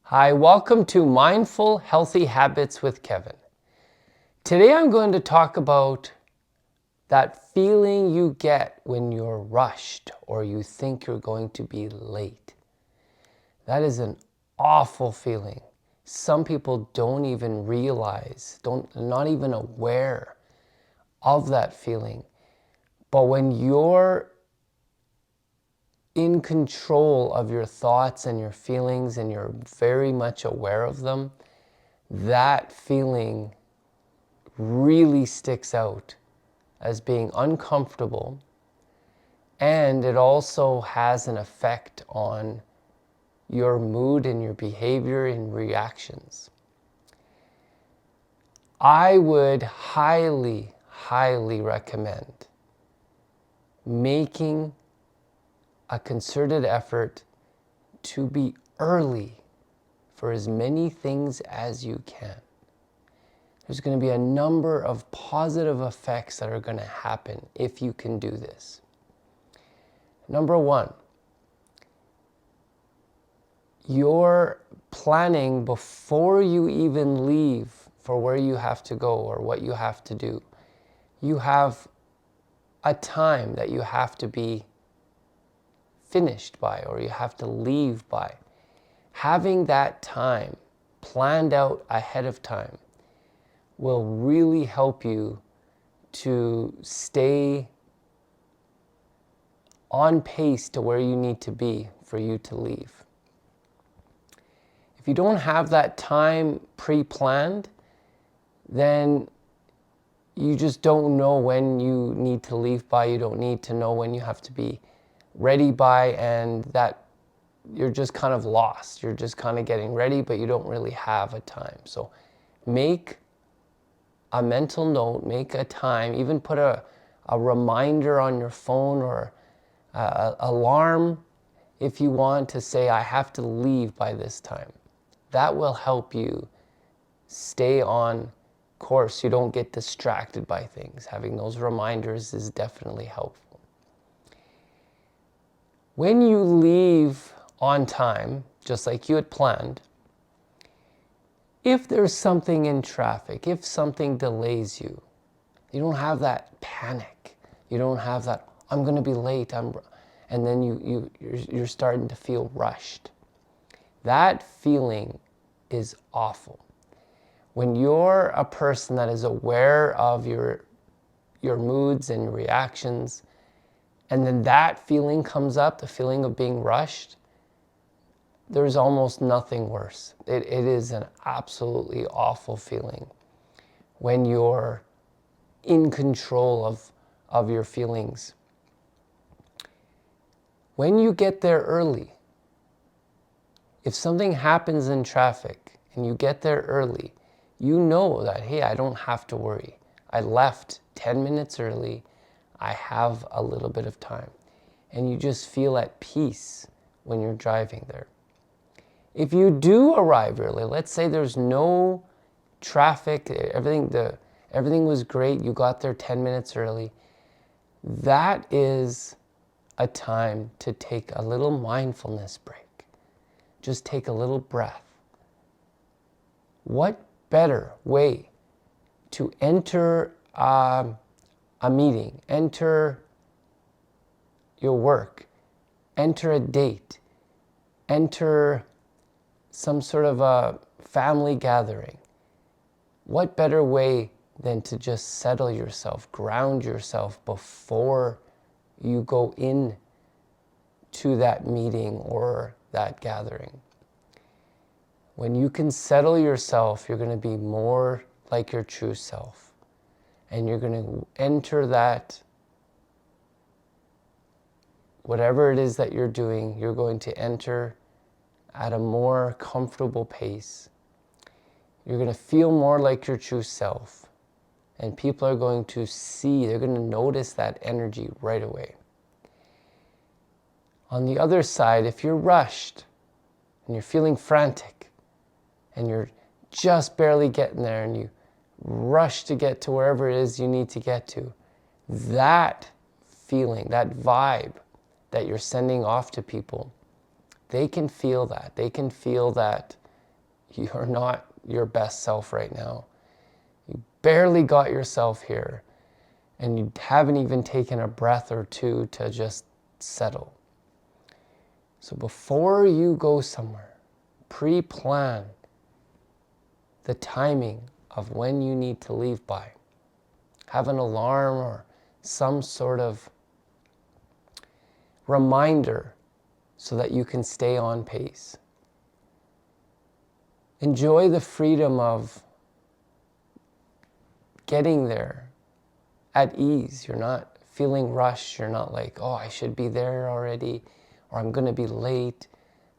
Hi, welcome to Mindful Healthy Habits with Kevin. Today I'm going to talk about that feeling you get when you're rushed or you think you're going to be late. That is an awful feeling. Some people don't even realize, not even aware of that feeling. But when you're in control of your thoughts and your feelings and you're very much aware of them, that feeling really sticks out as being uncomfortable, and it also has an effect on your mood and your behavior and reactions. I would highly recommend making a concerted effort to be early for as many things as you can. There's going to be a number of positive effects that are going to happen if you can do this. Number one, you're planning before you even leave for where you have to go or what you have to do. You have a time that you have to be finished by or you have to leave by. Having that time planned out ahead of time will really help you to stay on pace to where you need to be for you to leave. If you don't have that time pre-planned, then you just don't know when you need to leave by. You don't need to know when you have to be ready by, and that you're just kind of lost. You're just kind of getting ready, but you don't really have a time. So make a mental note, make a time, even put a reminder on your phone or alarm if you want to say, I have to leave by this time. That will help you stay on course. You don't get distracted by things. Having those reminders is definitely helpful. When you leave on time, just like you had planned, if there's something in traffic, if something delays you, you don't have that panic. You don't have that, I'm going to be late, and then you're starting to feel rushed. That feeling is awful. When you're a person that is aware of your moods and your reactions, and then that feeling comes up, the feeling of being rushed, there's almost nothing worse. It is an absolutely awful feeling when you're in control of your feelings. When you get there early, if something happens in traffic and you get there early, you know that, hey, I don't have to worry. I left 10 minutes early. I have a little bit of time. And you just feel at peace when you're driving there. If you do arrive early, let's say there's no traffic, everything was great, you got there 10 minutes early, that is a time to take a little mindfulness break. Just take a little breath. What better way to enter a meeting, enter your work, enter a date, enter some sort of a family gathering? What better way than to just settle yourself, ground yourself before you go in to that meeting or that gathering? When you can settle yourself, you're going to be more like your true self. And you're going to enter that, whatever it is that you're doing, you're going to enter at a more comfortable pace. You're going to feel more like your true self. And people are going to see, they're going to notice that energy right away. On the other side, if you're rushed and you're feeling frantic and you're just barely getting there and you rush to get to wherever it is you need to get to, that feeling, that vibe that you're sending off to people, they can feel that. They can feel that You're not your best self right now. You barely got yourself here, and you haven't even taken a breath or two to just settle. So before you go somewhere, pre-plan the timing of when you need to leave by. Have an alarm or some sort of reminder so that you can stay on pace. Enjoy the freedom of getting there at ease. You're not feeling rushed. You're not like, oh, I should be there already, or I'm going to be late.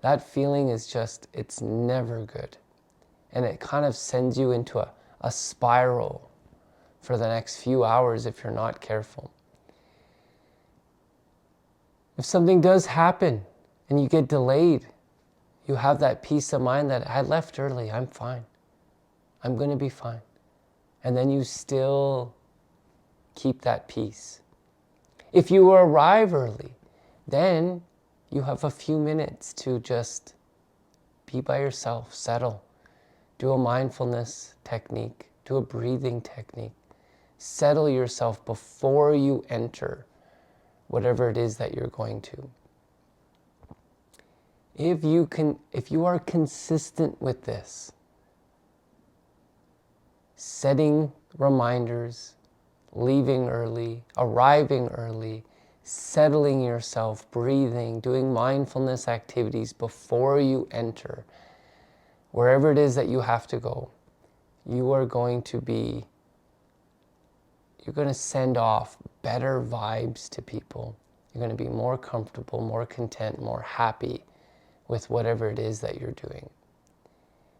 That feeling is just, it's never good. And it kind of sends you into a spiral for the next few hours if you're not careful. If something does happen and you get delayed, you have that peace of mind that I left early, I'm fine. I'm going to be fine. And then you still keep that peace. If you arrive early, then you have a few minutes to just be by yourself, settle, do a mindfulness technique, do a breathing technique. Settle yourself before you enter whatever it is that you're going to. If you are consistent with this, setting reminders, leaving early, arriving early, settling yourself, breathing, doing mindfulness activities before you enter wherever it is that you have to go, you're going to send off better vibes to people. You're going to be more comfortable, more content, more happy with whatever it is that you're doing.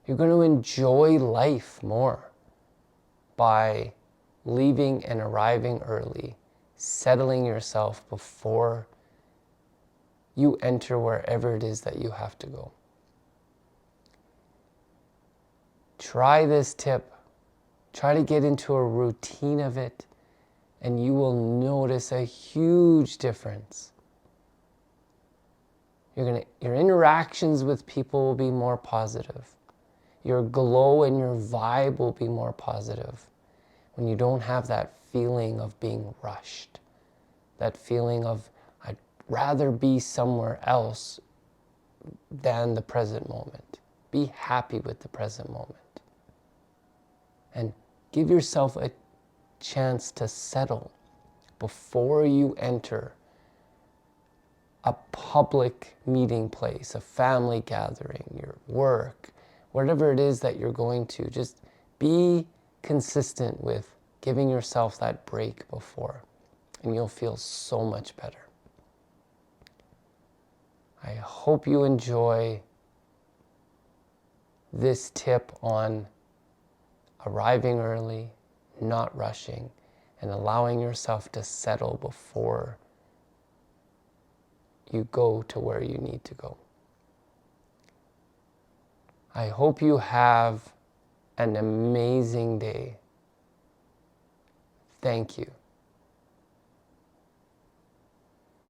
You're going to enjoy life more by leaving and arriving early, settling yourself before you enter wherever it is that you have to go. Try this tip. Try to get into a routine of it, and you will notice a huge difference. Your interactions with people will be more positive. Your glow and your vibe will be more positive when you don't have that feeling of being rushed, that feeling of I'd rather be somewhere else than the present moment. Be happy with the present moment. And give yourself a chance to settle before you enter a public meeting place, a family gathering, your work, whatever it is that you're going to. Just be consistent with giving yourself that break before, and you'll feel so much better. I hope you enjoy this tip on arriving early, not rushing, and allowing yourself to settle before you go to where you need to go. I hope you have an amazing day. Thank you.